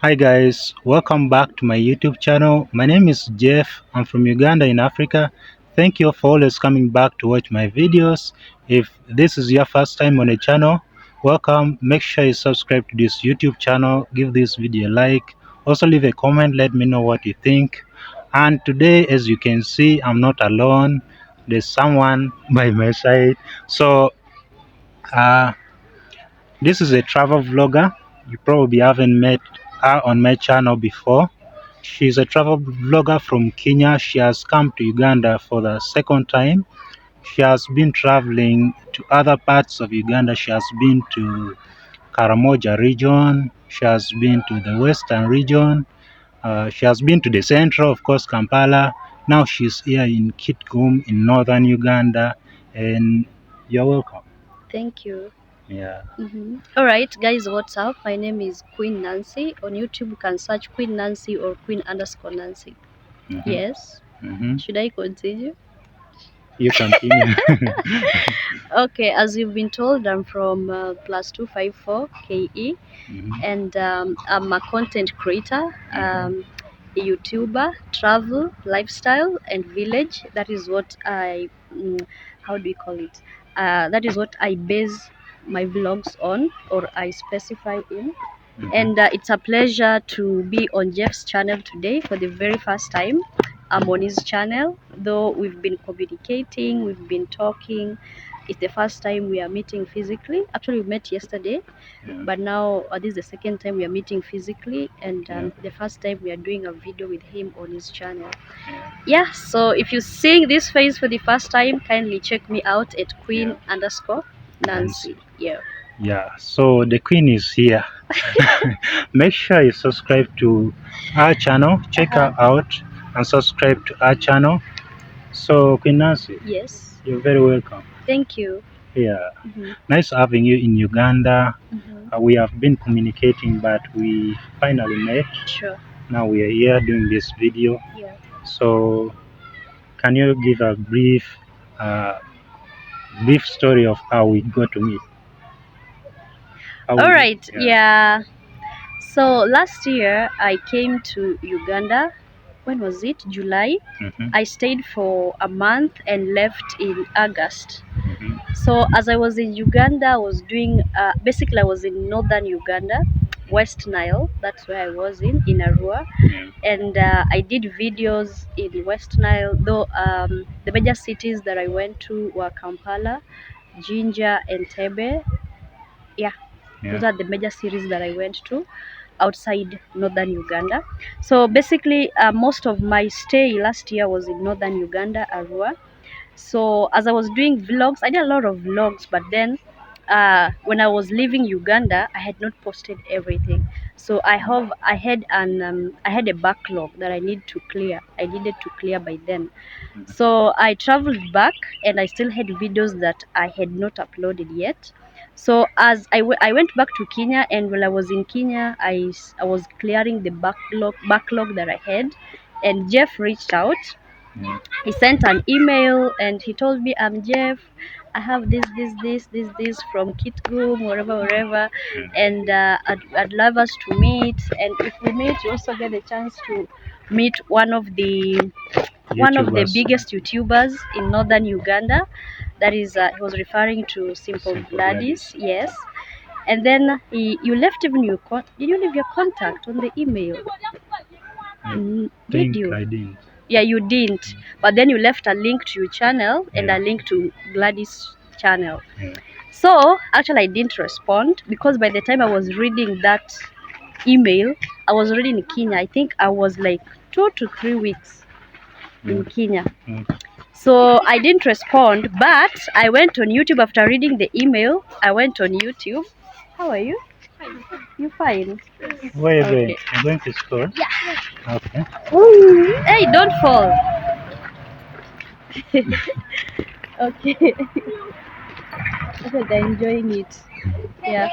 Hi guys, welcome back to my YouTube channel. My name is Jeff. I'm from Uganda in Africa. Thank you for always coming back to watch my videos. If this is your first time on the channel, welcome. Make sure you subscribe to this YouTube channel. Give this video a like. Also leave a comment. Let me know what you think. And today, as you can see, I'm not alone. There's someone by my side. So, uh, this is a travel vlogger. You probably haven't met her on my channel before. She's a travel vlogger from Kenya. She has come to Uganda for the second time. She has been traveling to other parts of Uganda. She has been to Karamoja region. She has been to the western region. She has been to the central, of course, Kampala. Now she's here in Kitgum in northern Uganda. And you're welcome. Thank you. Yeah. All right, guys, what's up? My name is Queen Nancy. On YouTube, you can search Queen Nancy or Queen_Nancy. Yes. Should I continue? You continue. Okay, as you've been told, I'm from plus 254 KE, and I'm a content creator, a YouTuber, travel, lifestyle, and village. That is what how do we call it? That is what I base my vlogs on, or I specify in. And it's a pleasure to be on Jeff's channel today for the very first time. I'm on his channel, though we've been communicating, we've been talking. It's the first time we are meeting physically. Actually, we met yesterday, but now this is the second time we are meeting physically, and the first time we are doing a video with him on his channel. Yeah, so if you're seeing this face for the first time, kindly check me out at Queen_Nancy. Yeah, so the queen is here. Make sure you subscribe to our channel. Check her out and subscribe to our channel. So Queen Nancy, Yes, you're very welcome. thank you. Yeah, nice having you in Uganda. We have been communicating, but we finally met. Sure. Now we are here doing this video. Yeah. So can you give a brief story of how we got to meet? All right. Yeah. So last year I came to Uganda. When was it? July. I stayed for a month and left in August. So as I was in Uganda, I was doing basically I was in northern Uganda, West Nile. That's where I was in Iammarwa, and I did videos in West Nile. Though the major cities that I went to were Kampala, Jinja, and Tebe. Yeah, those are the major cities that I went to outside northern Uganda. So basically, most of my stay last year was in northern Uganda, Arua. So as I was doing vlogs, I did a lot of vlogs, but then when I was leaving Uganda, I had not posted everything. So I had a backlog that I needed to clear by then. So I traveled back, and I still had videos that I had not uploaded yet. So as I went back to Kenya, and while I was in Kenya, I was clearing the backlog that I had, and Jeff reached out. He sent an email and he told me, I'm Jeff, I have this from Kitgum, wherever, and I'd love us to meet. And if we meet, you also get the chance to meet one of the biggest YouTubers in northern Uganda. That is, he was referring to Simple Gladys. Yes. And then you left even did you leave your contact on the email? Did you? I didn't. Yeah, you didn't. But then you left a link to your channel and a link to Gladys' channel. So actually I didn't respond, because by the time I was reading that email, I was already in Kenya. I think I was like 2 to 3 weeks in Kenya. So I didn't respond, but I went on YouTube after reading the email. I went on YouTube. How are you? You fine? Where are you going? You're going to school? Yeah. Okay. Hey, don't fall. Okay. Okay, they're enjoying it. Yeah.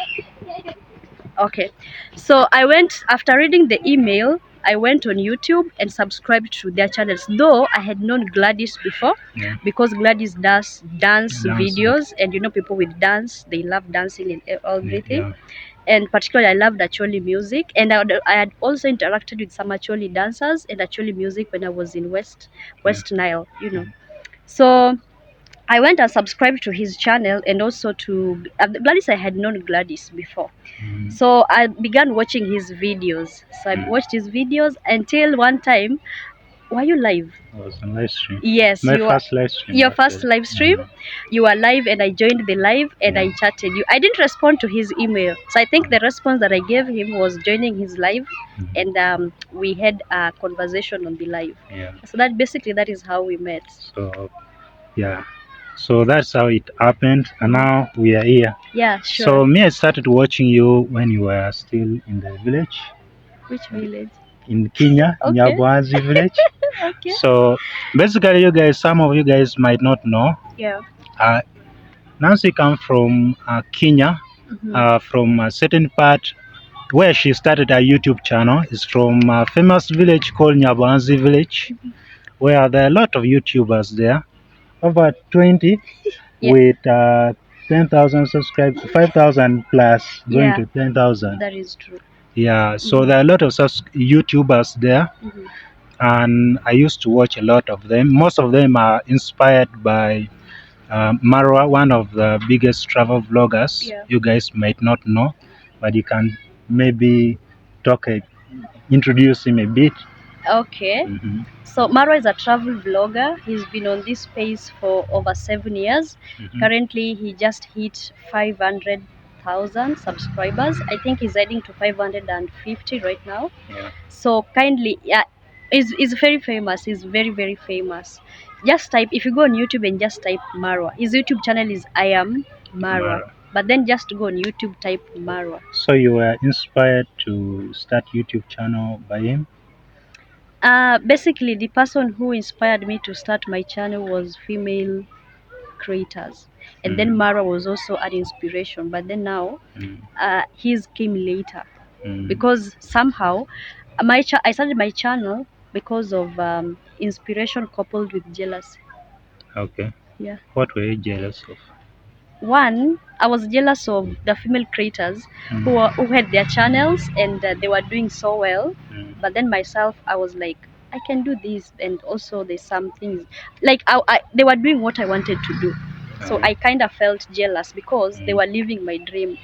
Okay. So I went, after reading the email, I went on YouTube and subscribed to their channels. Though I had known Gladys before, because Gladys does dance videos, and you know, people with dance, they love dancing and everything. and particularly I loved Acholi music, and I had also interacted with some Acholi dancers and Acholi music when I was in West Nile, you know. So I went and subscribed to his channel, and also to Gladys. I had known Gladys before, so I began watching his videos. So I watched his videos until one time, were you live? I was on live stream. Yes, My first live stream. Your first live stream. You were live, and I joined the live, and I chatted you. I didn't respond to his email, so I think the response that I gave him was joining his live, and we had a conversation on the live. So that is how we met. So yeah, so that's how it happened, and now we are here. Yeah, sure. So me, I started watching you when you were still in the village. Which village? In Kenya, Nyabohanse village. Okay. So basically, some of you guys might not know. Yeah. Nancy comes from Kenya, from a certain part where she started her YouTube channel is from a famous village called Nyabohanse village, where there are a lot of YouTubers there, over 20 with 10,000 subscribers, 5,000 plus, going to 10,000. That is true. Yeah, so there are a lot of YouTubers there, and I used to watch a lot of them. Most of them are inspired by Marwa, one of the biggest travel vloggers. You guys might not know, but you can maybe introduce him a bit. Okay. So Marwa is a travel vlogger. He's been on this space for over 7 years. Currently, he just hit 500,000 subscribers. I think he's heading to 550 right now. So kindly, he's very famous. He's very, very famous. Just type, if you go on YouTube and just type Marwa. His YouTube channel is Iammarwa. But then just go on YouTube, type Marwa. So you were inspired to start YouTube channel by him? Basically, the person who inspired me to start my channel was female creators, and then Marwa was also an inspiration. But then now, his came later, because somehow I started my channel because of inspiration coupled with jealousy. Okay. Yeah. What were you jealous of? One, I was jealous of the female creators who had their channels, and they were doing so well. But then myself, I was like, I can do this, and also there's some things like they were doing what I wanted to do. So I kind of felt jealous because they were living my dream.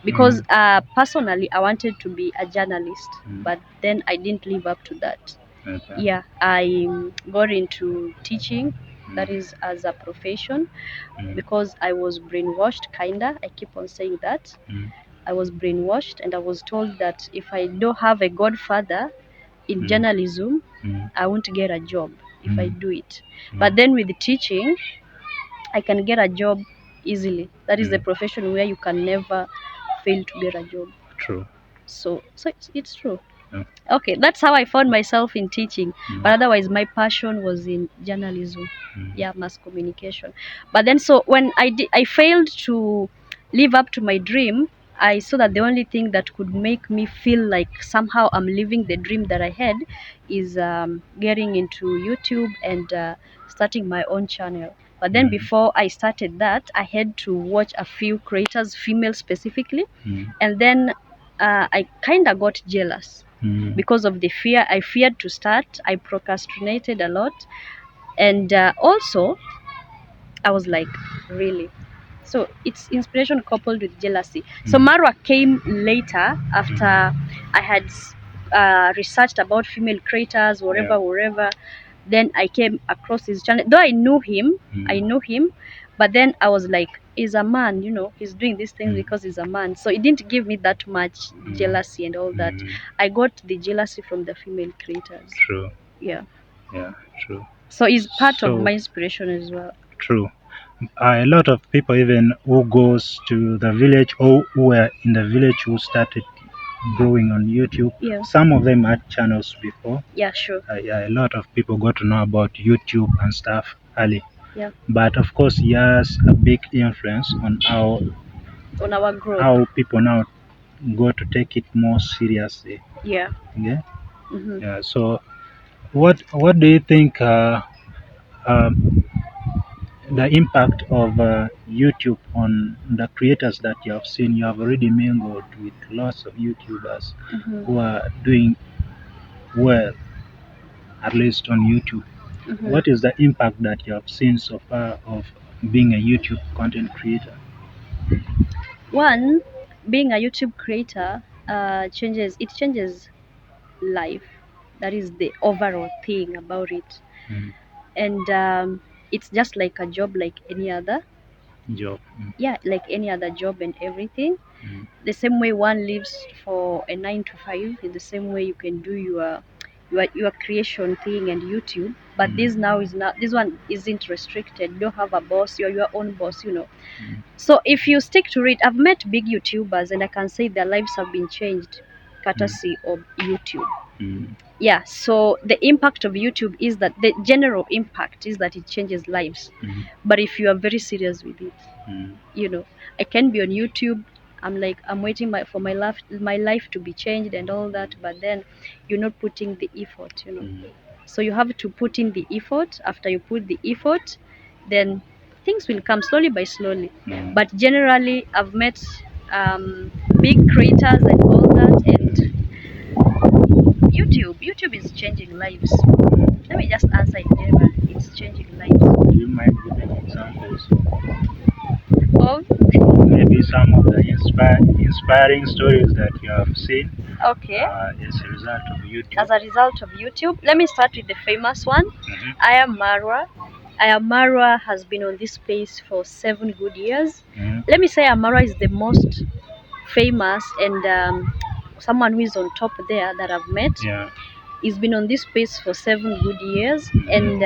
Because personally, I wanted to be a journalist, but then I didn't live up to that. Yeah, I got into teaching, that is as a profession, because I was brainwashed, kinda. I keep on saying that. I was brainwashed, and I was told that if I don't have a godfather in journalism, I won't get a job if I do it. But then with the teaching, I can get a job easily. That is the profession where you can never fail to get a job. True. So it's true. Okay, that's how I found myself in teaching. But otherwise, my passion was in journalism. Yeah, mass communication. But then, so when I failed to live up to my dream, I saw that the only thing that could make me feel like somehow I'm living the dream that I had is getting into YouTube and starting my own channel. But then before I started that, I had to watch a few creators, female specifically, and then I kind of got jealous because of the fear. I feared to start. I procrastinated a lot, and also I was like, really? So it's inspiration coupled with jealousy. So Marwa came later after I had researched about female creators, wherever. Then I came across his channel. Though I knew him, but then I was like, he's a man, he's doing these things because he's a man. So it didn't give me that much jealousy and all that. I got the jealousy from the female creators. True. Yeah. Yeah, true. So it's part of my inspiration as well. True. A lot of people even who goes to the village or who were in the village who started growing on YouTube. Some of them had channels before. Yeah, sure. A lot of people got to know about YouTube and stuff early. Yeah. But of course, he has a big influence on our growth. How people now go to take it more seriously. Yeah. Yeah. Yeah. So, what do you think? the impact of YouTube on the creators that you have seen. You have already mingled with lots of YouTubers who are doing well, at least on YouTube. What is the impact that you have seen so far of being a YouTube content creator? One, being a YouTube creator changes life. That is the overall thing about it. And it's just like a job, like any other job. Yeah, like any other job and everything. The same way one lives for a 9 to 5, in the same way you can do your creation thing and YouTube. But this one isn't restricted. You don't have a boss. You're your own boss. So if you stick to it, I've met big YouTubers and I can say their lives have been changed courtesy of YouTube. Yeah, so the impact of YouTube is that the general impact is that it changes lives. But if you are very serious with it, I can be on YouTube. I'm waiting for my life to be changed and all that, but then you're not putting the effort. So you have to put in the effort. After you put the effort, then things will come slowly by slowly. But generally, I've met big creators and all that, and YouTube is changing lives. Let me just answer in general. It's changing lives. Do you mind giving examples of maybe some of the inspiring stories that you have seen? Okay. As a result of YouTube. As a result of YouTube, let me start with the famous one. Iammarwa. Iammarwa has been on this space for 7 good years. Let me say Iammarwa is the most famous and someone who is on top there that I've met. He's been on this space for 7 good years, and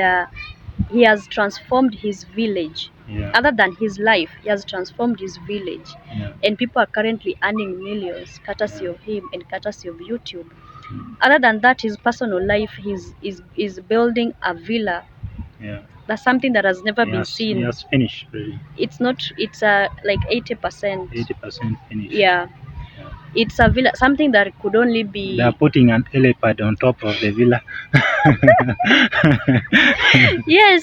he has transformed his village. Other than his life, he has transformed his village, and people are currently earning millions courtesy of him and courtesy of YouTube. Other than that, his personal life, he's building a villa. That's something that has never been seen. He has finished really. It's not. It's like 80%. 80% finished. Yeah. It's a villa, something that could only be. They are putting an helipad on top of the villa. Yes,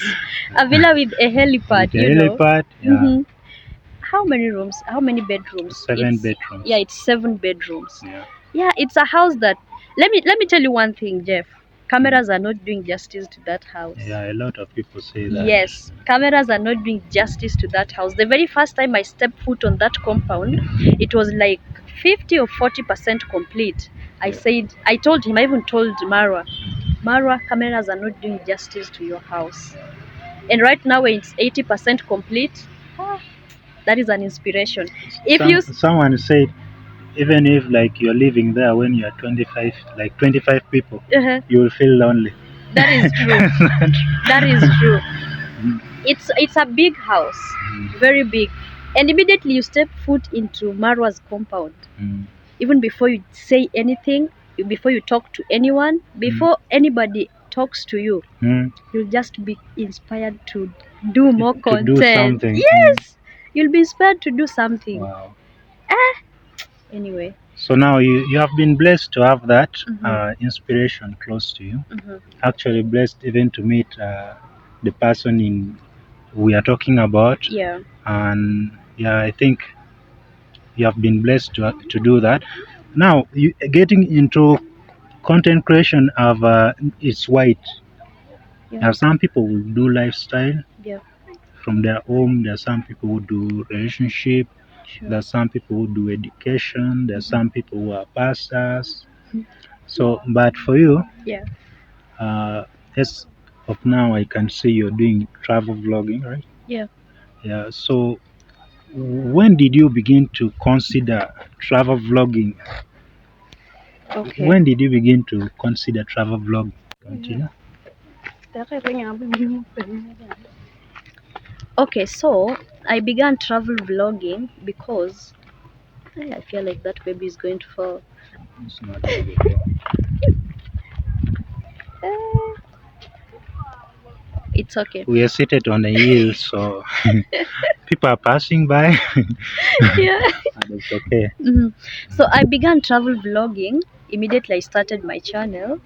a villa with a helipad. With a helipad, yeah. How many rooms? How many bedrooms? 7 bedrooms. Yeah, it's 7 bedrooms. Yeah, it's a house that. Let me tell you one thing, Jeff. Cameras are not doing justice to that house. Yeah, a lot of people say that. Yes, cameras are not doing justice to that house. The very first time I stepped foot on that compound, it was like 50 or 40% complete. I told him, I even told Marwa, cameras are not doing justice to your house. And right now when it's 80% complete, that is an inspiration. Someone said, even if like you're living there when you're 25, like 25 people, you will feel lonely. That is true. That is true. It's a big house, very big. And immediately you step foot into Marwa's compound. Even before you say anything, before you talk to anyone, before anybody talks to you, you'll just be inspired to do more content. To do something. Yes, you'll be inspired to do something. Wow. Anyway. So now you have been blessed to have that inspiration close to you. Actually blessed even to meet the person we are talking about. Yeah. And yeah, I think you have been blessed to do that. Now, getting into content creation it's wide. There are some people who do lifestyle from their home. There are some people who do relationship. There are some people who do education. There are some people who are pastors. So, but for you, as of now, I can see you're doing travel vlogging, right? Yeah. Yeah. So, when did you begin to consider travel vlogging? Okay. When did you begin to consider travel vlogging? Continue. Okay, so I began travel vlogging because I feel like that baby is going to fall. It's not really cool. It's okay. We are seated on a hill, so people are passing by. Yeah. It's okay. So I began travel vlogging. Immediately I started my channel.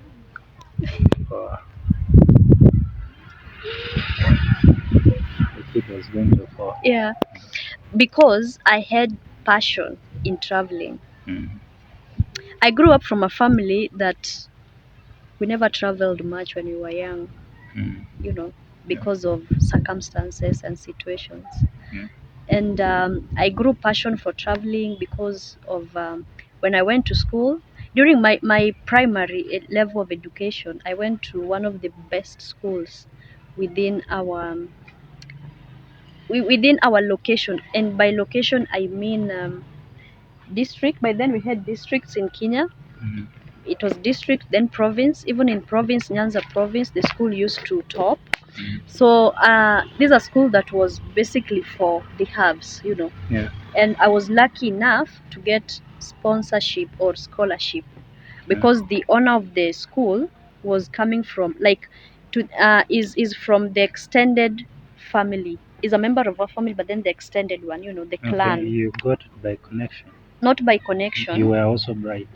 foot was going to fall. Yeah, because I had passion in traveling. I grew up from a family that we never traveled much when we were young, you know, because of circumstances and situations. And I grew passion for traveling because of when I went to school. During my primary level of education, I went to one of the best schools within our location. And by location, I mean district. By then, we had districts in Kenya. It was district, then province. Even in province, Nyanza province, the school used to top. So this is a school that was basically for the haves, you know. Yeah. And I was lucky enough to get sponsorship or scholarship because the owner of the school was coming from is from the extended family. Is a member of our family, but then the extended one, you know, the clan. Okay, you got it by connection. Not by connection. You were also bright.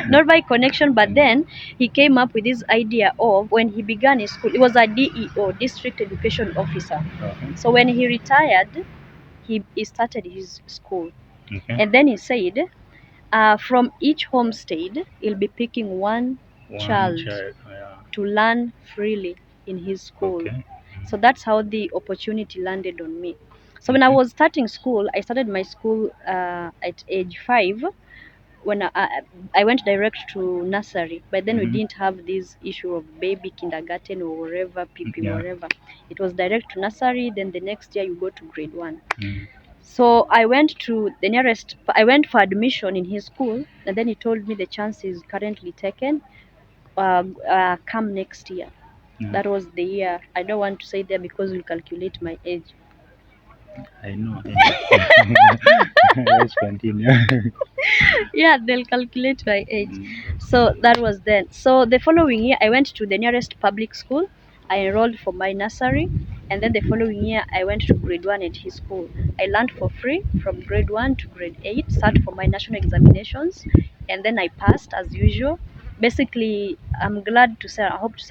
Not by connection, but then he came up with this idea of when he began his school. He was a DEO, district education officer. Okay. So when he retired, he started his school. Okay. And then he said, from each homestead, he'll be picking one child to learn freely in his school. Okay. So that's how the opportunity landed on me. So when I was starting school, I started my school at age 5. When I went direct to nursery. But then we didn't have this issue of baby kindergarten or wherever, PP, wherever. It was direct to nursery. Then the next year you go to grade 1. So I went to the nearest. I went for admission in his school, and then he told me the chance is currently taken. Come next year. That was the year. I don't want to say there because we'll calculate my age. I know. Let's continue. Yeah, they'll calculate my age. So that was then. So the following year, I went to the nearest public school. I enrolled for my nursery, and then the following year, I went to grade 1 at his school. I learned for free from grade 1 to grade 8, sat for my national examinations, and then I passed as usual. Basically, I'm glad to say,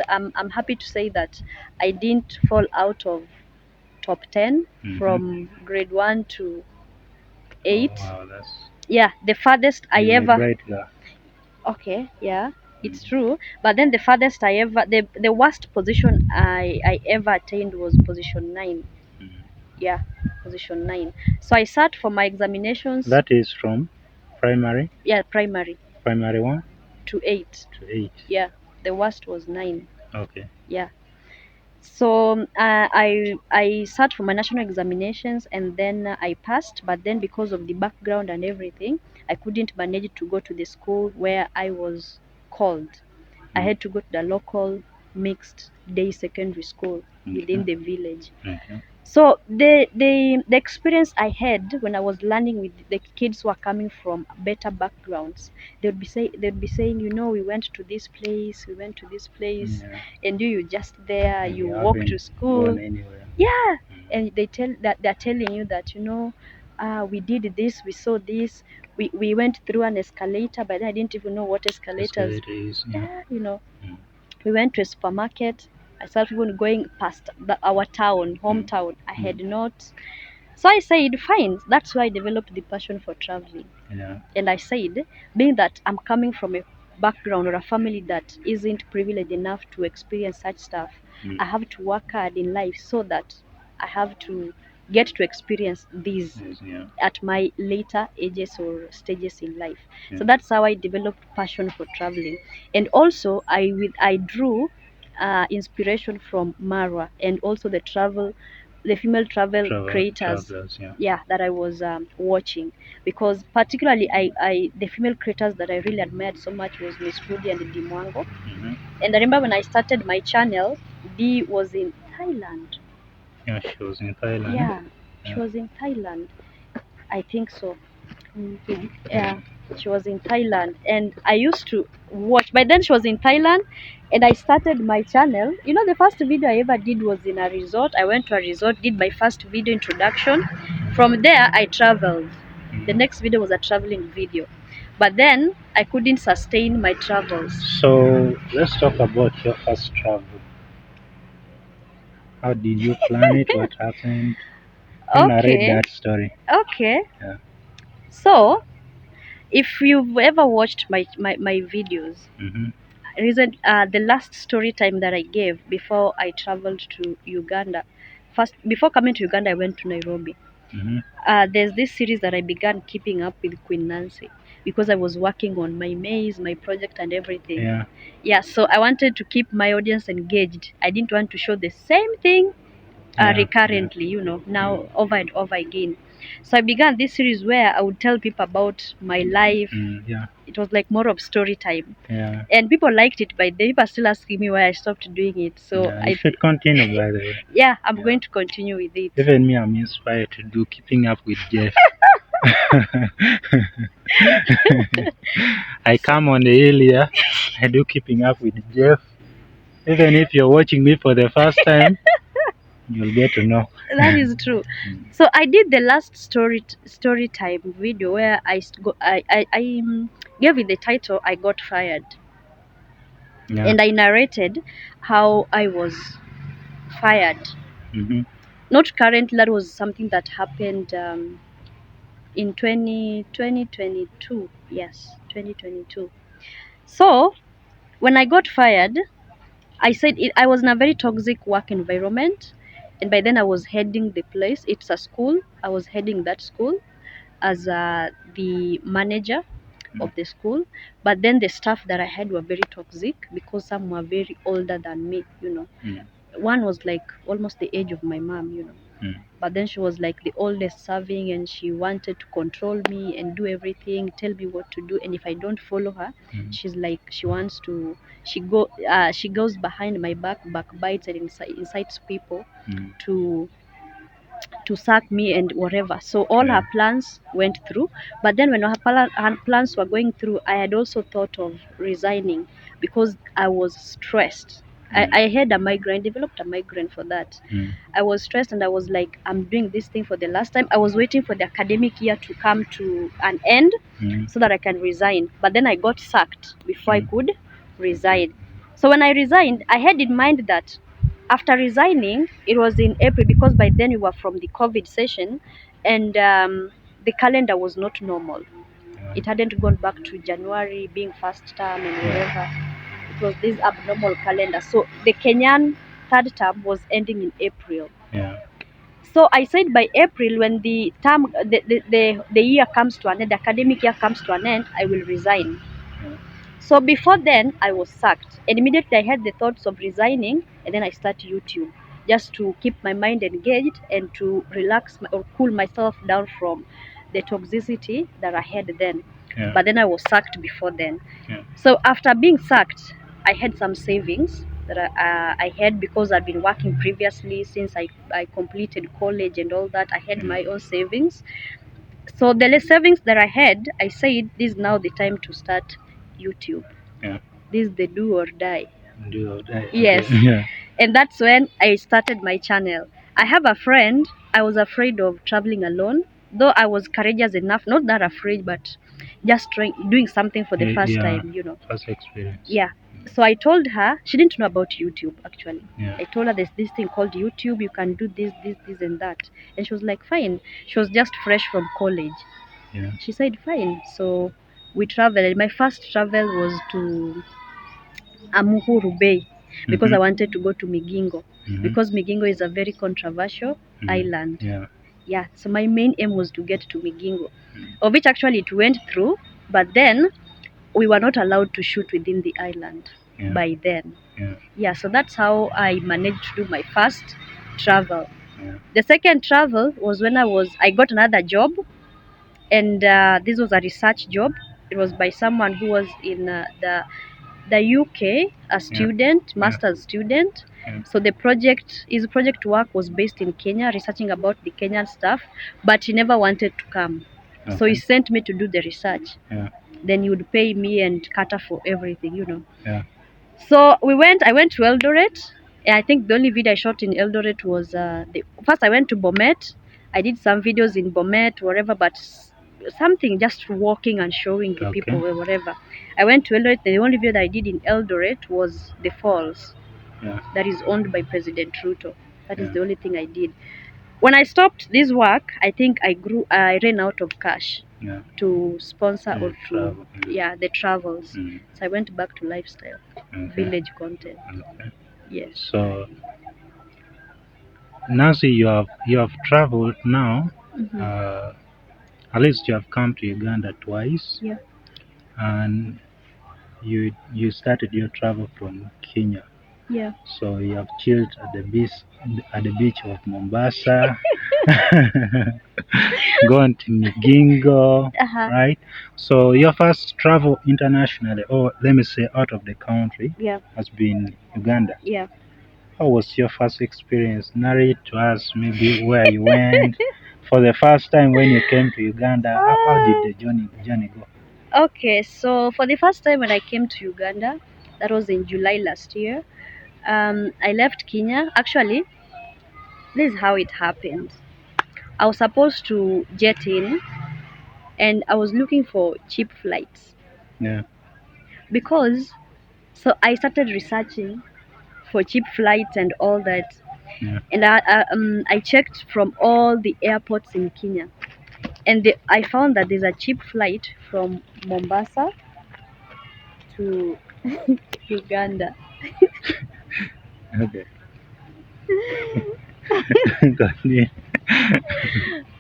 I'm happy to say that I didn't fall out of top 10 from grade 1 to 8. Oh, wow, that's... Yeah, the farthest I ever... Bright girl. Okay, yeah, it's true. But then the farthest I ever... The worst position I ever attained was position 9. Yeah, position 9. So I sat for my examinations. That is from primary? Yeah, primary. Primary 1? To 8. To 8. Yeah, the worst was 9. Okay. Yeah. So I sat for my national examinations, and then I passed. But then because of the background and everything, I couldn't manage to go to the school where I was called. I had to go to the local mixed day secondary school within the village. So the experience I had when I was learning with the kids who are coming from better backgrounds, they'd be saying, you know, we went to this place, and you just there, you walk to school. Yeah, and they're telling you that, you know, we did this, we saw this, we went through an escalator, but I didn't even know what escalators is. yeah, you know. We went to a supermarket. I started even going past our town, hometown. I had not. So I said, fine. That's why I developed the passion for traveling. Yeah. And I said, being that I'm coming from a background or a family that isn't privileged enough to experience such stuff, I have to work hard in life so that I have to get to experience these at my later ages or stages in life. So that's how I developed passion for traveling. And also I drew inspiration from Marwa and also the female travel creators that I was watching, because particularly the female creators that I really admired so much was Miss Trudy and Dee Mwango. And I remember when I started my channel, Dee was in Thailand. Yeah, she was in Thailand. Yeah, she was in Thailand. I think so. Yeah, she was in Thailand, and I used to watch. By then, she was in Thailand, and I started my channel. You know, the first video I ever did was in a resort. I went to a resort, did my first video introduction. From there, I traveled. The next video was a traveling video, but then I couldn't sustain my travels. So let's talk about your first travel. How did you plan it? What happened? You narrate that story. Okay. Yeah. So, if you've ever watched my videos, the last story time that I gave before I traveled to Uganda, first before coming to Uganda, I went to Nairobi. There's this series that I began keeping up with Queen Nancy because I was working on my maize, my project, and everything. Yeah, so I wanted to keep my audience engaged. I didn't want to show the same thing recurrently, now over and over again. So I began this series where I would tell people about my life. It was like more of story time. And people liked it, but they were still asking me why I stopped doing it. So I should continue, by the way. Yeah, I'm going to continue with it. Even me, I'm inspired to do Keeping Up with Jeff. I come on the hill here. I do Keeping Up with Jeff. Even if you're watching me for the first time, you'll get to know. That is true. So I did the last story time video where I gave it the title "I Got Fired," and I narrated how I was fired. Not currently. That was something that happened in 2022. Yes, 2022. So when I got fired, I said I was in a very toxic work environment, and by then I was heading the place. It's a school. I was heading that school as the manager of the school, but then the staff that I had were very toxic because some were very older than me. One was like almost the age of my mom. But then she was like the oldest serving, and she wanted to control me and do everything, tell me what to do, and if I don't follow her, she's like she wants to she goes behind my back, backbites and incites people to sack me and whatever. So all her plans went through. But then when her plans were going through, I had also thought of resigning because I was stressed. I had a migraine, developed a migraine for that. I was stressed and I was like, I'm doing this thing for the last time. I was waiting for the academic year to come to an end so that I can resign. But then I got sacked before I could resign. So when I resigned, I had in mind that after resigning, it was in April because by then we were from the COVID session, and the calendar was not normal. It hadn't gone back to January being first term and whatever. It was this abnormal calendar. So the Kenyan third term was ending in April. So I said by April, when the term, the year comes to an end, the academic year comes to an end, I will resign. So before then, I was sacked. And immediately I had the thoughts of resigning, and then I started YouTube just to keep my mind engaged and to relax or cool myself down from the toxicity that I had then. But then I was sacked before then. So after being sacked, I had some savings that I had because I'd been working previously since I completed college and all that. I had my own savings. So the savings that I had, I said, this is now the time to start YouTube. This is the do or die. Do or die. Yes. And that's when I started my channel. I have a friend. I was afraid of traveling alone, though I was courageous enough, not that afraid, but just doing something for the first time, First experience. Yeah. So I told her, she didn't know about YouTube actually. I told her there's this thing called YouTube, you can do this, and that. And she was like, fine. She was just fresh from college. She said, fine. So we traveled. My first travel was to Amuhuru Bay because I wanted to go to Migingo because Migingo is a very controversial island. Yeah, so my main aim was to get to Migingo, of which actually it went through, but then we were not allowed to shoot within the island by then. Yeah, so that's how I managed to do my first travel. The second travel was when I got another job, and this was a research job. It was by someone who was in the UK, a student, master's student. So the his project work was based in Kenya, researching about the Kenyan stuff, but he never wanted to come. So he sent me to do the research. Then he would pay me and cater for everything. So I went to Eldoret. And I think the only video I shot in Eldoret was first I went to Bomet. I did some videos in Bomet, wherever, but something just walking and showing the people or whatever. I went to Eldoret. The only video that I did in Eldoret was the falls that is owned by President Ruto. That is the only thing I did. When I stopped this work, I think I ran out of cash to sponsor or to the travels. So I went back to lifestyle, village content. Yes. So Nancy, you have traveled now. At least you have come to Uganda twice. Yeah. And you started your travel from Kenya. Yeah. So you have chilled at the beach of Mombasa, gone to Migingo, right? So your first travel internationally, or let me say out of the country, has been Uganda. Yeah. How was your first experience? Narrate to us maybe where you went for the first time when you came to Uganda. How did the journey go? Okay, so for the first time when I came to Uganda, that was in July last year. I left Kenya. Actually, this is how it happened. I was supposed to jet in, and I was looking for cheap flights. Yeah. Because so I started researching for cheap flights and all that. Yeah. And I checked from all the airports in Kenya, and I found that there's a cheap flight from Mombasa to Uganda. Okay. Continue.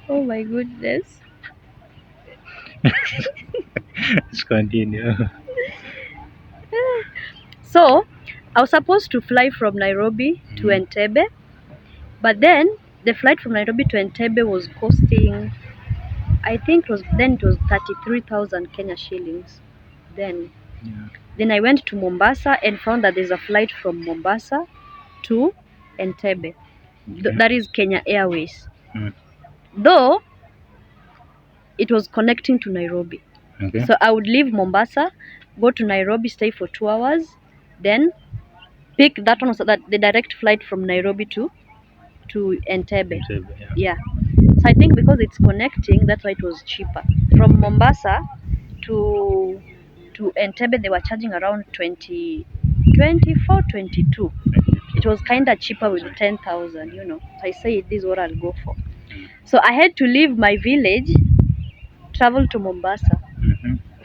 Oh my goodness. Let's continue. So I was supposed to fly from Nairobi to Entebbe, but then the flight from Nairobi to Entebbe was costing, I think it was 33,000 Kenya shillings. Then I went to Mombasa and found that there's a flight from Mombasa to Entebbe. That is Kenya Airways. Though it was connecting to Nairobi. So I would leave Mombasa, go to Nairobi, stay for 2 hours, then pick that one, so that the direct flight from Nairobi to Entebbe. Yeah. So I think because it's connecting, that's why it was cheaper. From Mombasa to Entebbe, they were charging around 24, 22. It was kind of cheaper with 10,000, So I said, this is what I'll go for. So I had to leave my village, travel to Mombasa.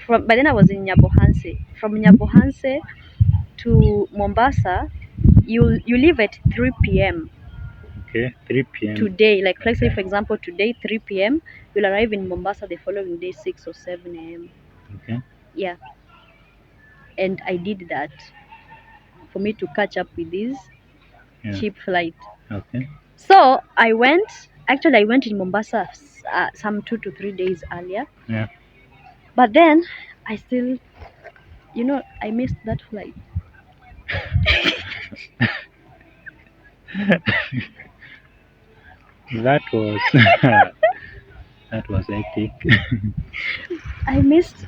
By then I was in Nyabohanse. From Nyabohanse to Mombasa, you leave at 3 p.m. Okay, 3 p.m. today. Like let's say for example today 3 p.m. you'll arrive in Mombasa the following day 6 or 7 a.m. Okay. Yeah. And I did that for me to catch up with this cheap flight. Okay. So I went in Mombasa some 2 to 3 days earlier. Yeah. But then I still, I missed that flight. That was that was hectic. I missed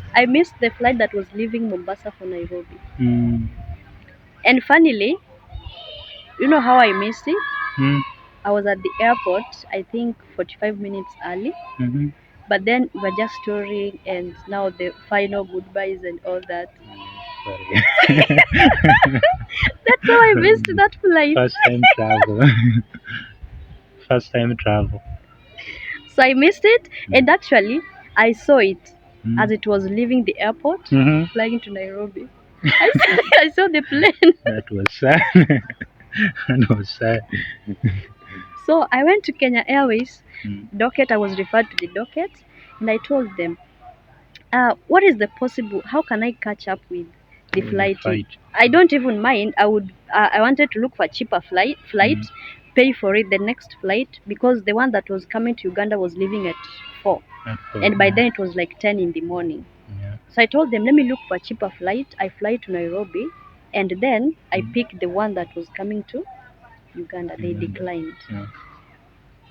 the flight that was leaving Mombasa for Nairobi. And funnily, you know how I missed it? I was at the airport, I think 45 minutes early. But then we were just touring, and now the final goodbyes and all that. Sorry. That's how I missed that flight. First time travel. First time travel. So I missed it, and actually I saw it as it was leaving the airport, flying to Nairobi. I saw the plane. That was sad. That was sad. So I went to Kenya Airways docket. I was referred to the docket, and I told them, what is the possible? How can I catch up with the flight? I don't even mind. I wanted to look for a cheaper flight, pay for it the next flight, because the one that was coming to Uganda was leaving at 4, and by then it was like 10 in the morning. So I told them, let me look for a cheaper flight. I fly to Nairobi, and then I pick the one that was coming to Uganda. They declined.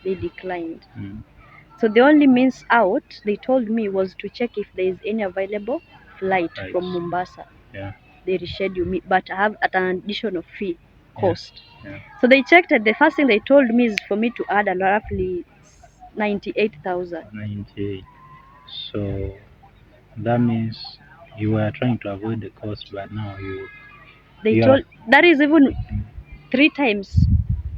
They declined. So the only means out, they told me, was to check if there is any available flight from Mombasa. They reschedule me, but I have at an additional fee cost. So they checked it. The first thing they told me is for me to add roughly 98,000. 98. So that means you were trying to avoid the cost, but now that is even 3 times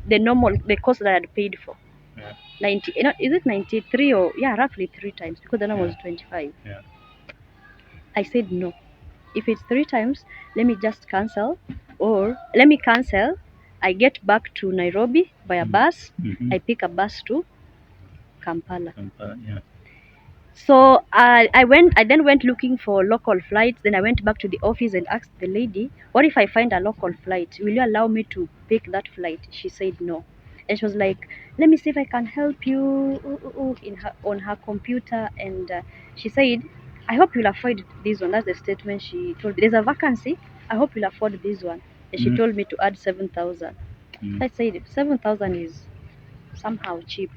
the course that I had paid for. Yeah. 90, is it 93 or yeah, roughly 3 times because the one was 25. Yeah. I said no. If it's 3 times, let me just cancel, or let me cancel. I get back to Nairobi by a bus. I pick a bus to Kampala. Yeah. So I then went looking for local flights. Then I went back to the office and asked the lady, "What if I find a local flight? Will you allow me to pick that flight?" She said no, and she was like, "Let me see if I can help you." On her computer, and she said, "I hope you'll afford this one." That's the statement she told me. There's a vacancy. I hope you'll afford this one, and she told me to add 7,000. I said 7,000 is somehow cheap,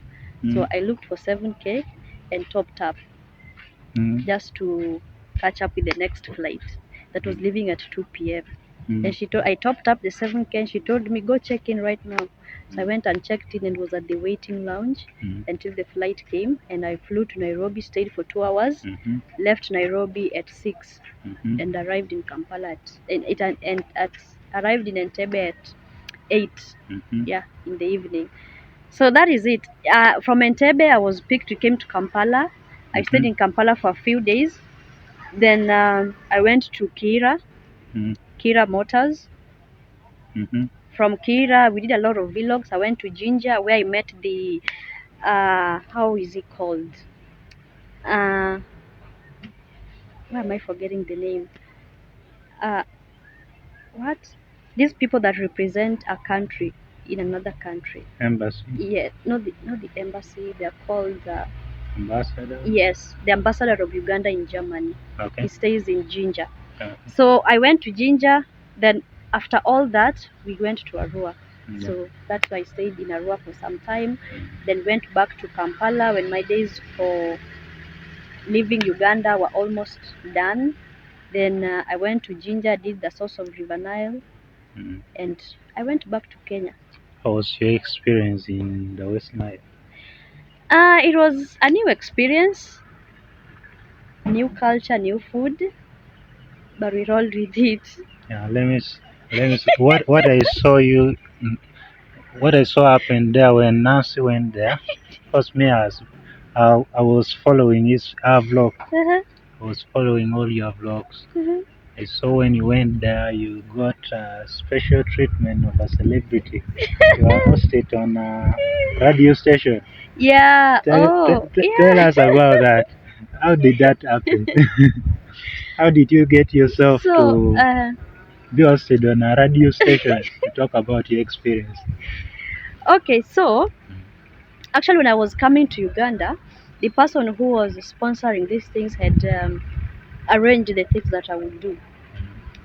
so I looked for 7K and topped up just to catch up with the next flight that was leaving at 2 p.m. And I topped up the 7K, and she told me, "Go check in right now." So I went and checked in and was at the waiting lounge until the flight came, and I flew to Nairobi, stayed for 2 hours, left Nairobi at 6, and arrived in Kampala arrived in Entebbe at 8, yeah, in the evening. So that is it. From Entebbe, I was picked. We came to Kampala. I stayed in Kampala for a few days. Then I went to Kira Motors. From Kira, we did a lot of vlogs. I went to Jinja, where I met the how is it called? Why am I forgetting the name? What? These people that represent a country in another country. Embassy. Yeah, not the embassy. They are called ambassador. Yes, the ambassador of Uganda in Germany. Okay. He stays in Jinja. So I went to Jinja. Then after all that, we went to Arua. So that's why I stayed in Arua for some time. Then went back to Kampala when my days for leaving Uganda were almost done. Then I went to Jinja, did the source of River Nile, and I went back to Kenya. How was your experience in the West Nile? It was a new experience, new culture, new food, but we rolled with it. Yeah, let me see. What I saw what I saw happen there when Nancy went there. Because me, I was following her vlog. I was following all your vlogs. I saw when you went there, you got a special treatment of a celebrity. You are hosted on a radio station. Yeah. Tell us about that. How did that happen? How did you get yourself to be hosted on a radio station to talk about your experience? Okay, so actually, when I was coming to Uganda, the person who was sponsoring these things had arranged the things that I would do.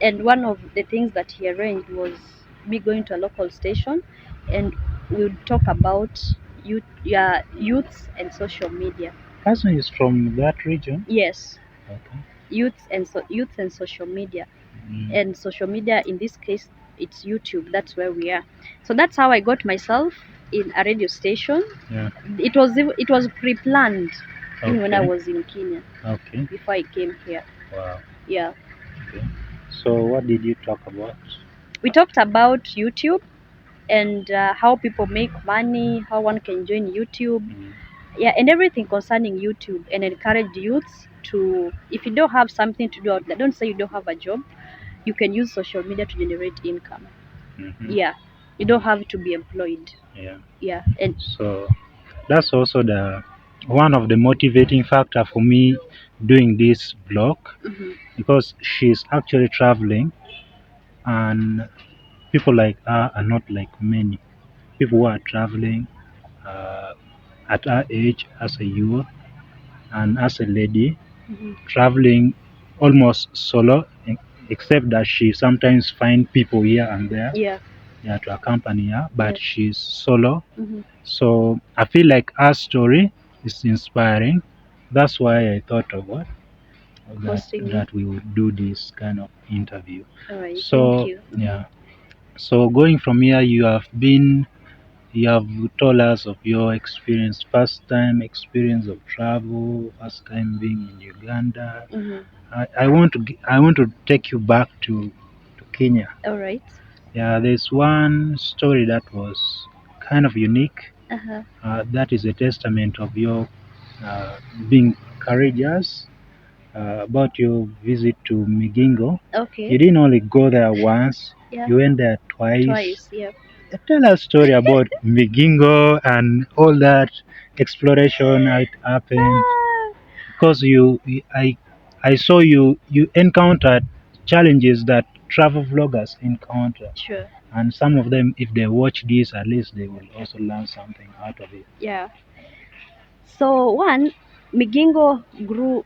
And one of the things that he arranged was me going to a local station, and we would talk about youths and social media. Person is from that region? Yes. Okay. Youths and social media. And social media, in this case, it's YouTube. That's where we are. So that's how I got myself in a radio station. Yeah. It was pre-planned even when I was in Kenya. Okay. Before I came here. Wow. Yeah. Okay. So what did you talk about? We talked about YouTube and how people make money, how one can join YouTube. Yeah, and everything concerning YouTube, and encourage youths to, if you don't have something to do out there, don't say you don't have a job, you can use social media to generate income. Yeah, you don't have to be employed. Yeah, and so that's also one of the motivating factor for me doing this blog, because she's actually traveling, and people like her are not like many people who are traveling at her age as a youth and as a lady, traveling almost solo, except that she sometimes find people here and there to accompany her, but she's solo. So I feel like her story is inspiring. That's why I thought of that we would do this kind of interview. All right, So thank you. yeah. So going from here, you have told us of your experience, first time experience of travel, first time being in Uganda. I want to take you back to Kenya. All right. Yeah, there's one story that was kind of unique. That is a testament of your being courageous. About your visit to Migingo. Okay. You didn't only go there once, you went there twice. Yeah. Tell us a story about Migingo and all that exploration, how it happened. Because I saw you encountered challenges that travel vloggers encounter. Sure. And some of them, if they watch this, at least they will also learn something out of it. Yeah. So one, Migingo grew.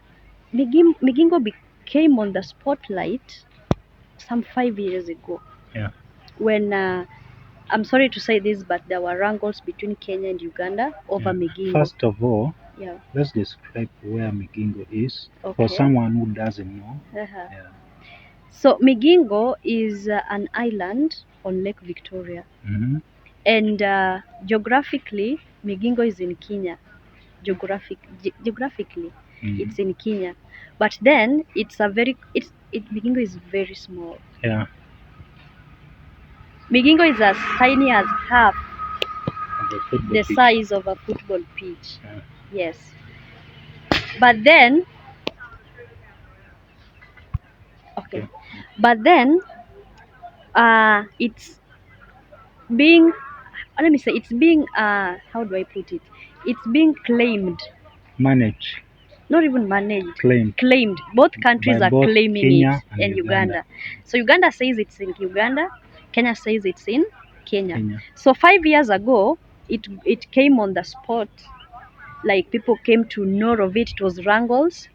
Migingo became on the spotlight some 5 years ago. Yeah. When I'm sorry to say this, but there were wrangles between Kenya and Uganda over Migingo. First of all, yeah, let's describe where Migingo is for Okay. someone who doesn't know. Yeah. So Migingo is an island on Lake Victoria, and geographically, Migingo is in Kenya. Geographically, it's in Kenya, but then Migingo is very small. Yeah. Migingo is as tiny as half the pitch. size of a football pitch. Yes. But then, okay. But then, it's being, let me say, it's being, how do I put it? It's being claimed. Managed. Not even managed. Claimed. Both countries By are both claiming Kenya it, and Uganda. So Uganda says it's in Uganda. Kenya says it's in Kenya. So 5 years ago, it came on the spot. Like people came to know of it. It was wrangles.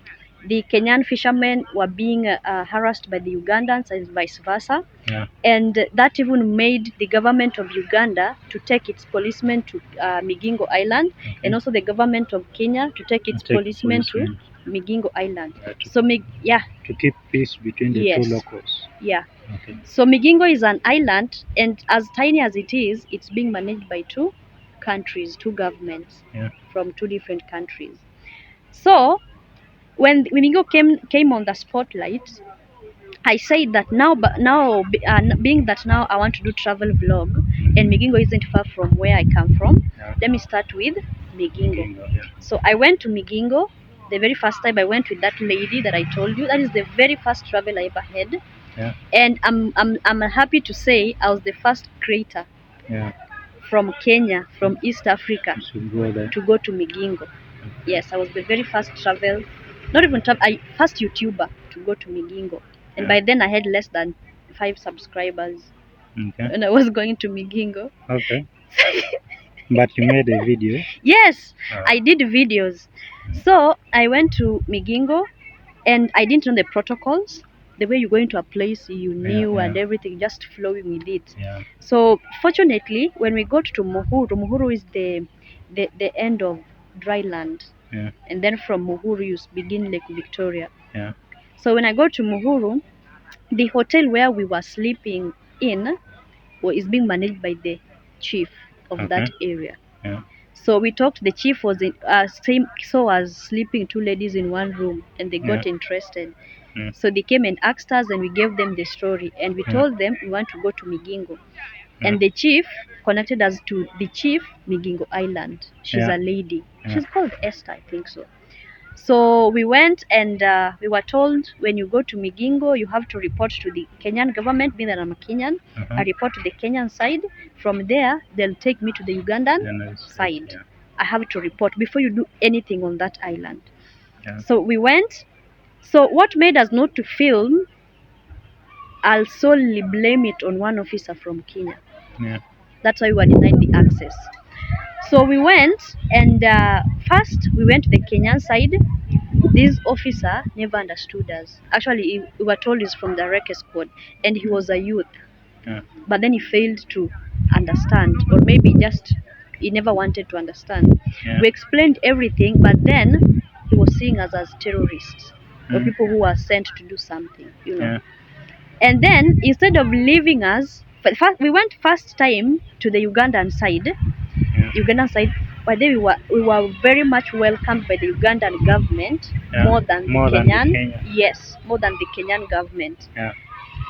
The Kenyan fishermen were being harassed by the Ugandans and vice versa. Yeah. And that even made the government of Uganda to take its policemen to Migingo Island, and also the government of Kenya to take its policemen to Migingo Island. To keep peace between the two locals. Yeah. Okay. So Migingo is an island, and as tiny as it is, it's being managed by two countries, two governments from two different countries. So when Migingo came on the spotlight, I said that being that now I want to do travel vlog, and Migingo isn't far from where I come from. Let me start with Migingo. So I went to Migingo. The very first time I went with that lady that I told you, that is the very first travel I ever had. And I'm happy to say I was the first creator from Kenya, from East Africa, to go to Migingo. Yes, I was the very first first YouTuber to go to Migingo. And by then I had less than 5 subscribers. And I was going to Migingo. Okay. But you made a video? Yes, I did videos. So I went to Migingo, and I didn't know the protocols. The way you go into a place you knew and everything, just flowing with it. So fortunately, when we got to Muhuru is the end of dry land. And then from Muhuru you begin Lake Victoria. So when I got to Muhuru, the hotel where we were sleeping in is being managed by the chief of that area. So we talked. The chief was sleeping two ladies in one room, and they got interested. So they came and asked us, and we gave them the story, and we told them we want to go to Migingo. And the chief connected us to the chief Migingo Island. She's a lady. She's called Esther, I think so. So we went, and we were told when you go to Migingo, you have to report to the Kenyan government, being that I'm a Kenyan. I report to the Kenyan side. From there, they'll take me to the Ugandan side. I have to report before you do anything on that island. So we went. So what made us not to film, I'll solely blame it on one officer from Kenya. That's why we were denied the access. So we went, and first we went to the Kenyan side. This officer never understood us. Actually, we were told he's from the Reke squad, and he was a youth. But then he failed to understand, or maybe just he never wanted to understand. We explained everything, but then he was seeing us as terrorists or people who are sent to do something, And then instead of leaving us, we went first time to the Ugandan side. Ugandan side, but then we were very much welcomed by the Ugandan government more than the Kenyan. Yes, more than the Kenyan government.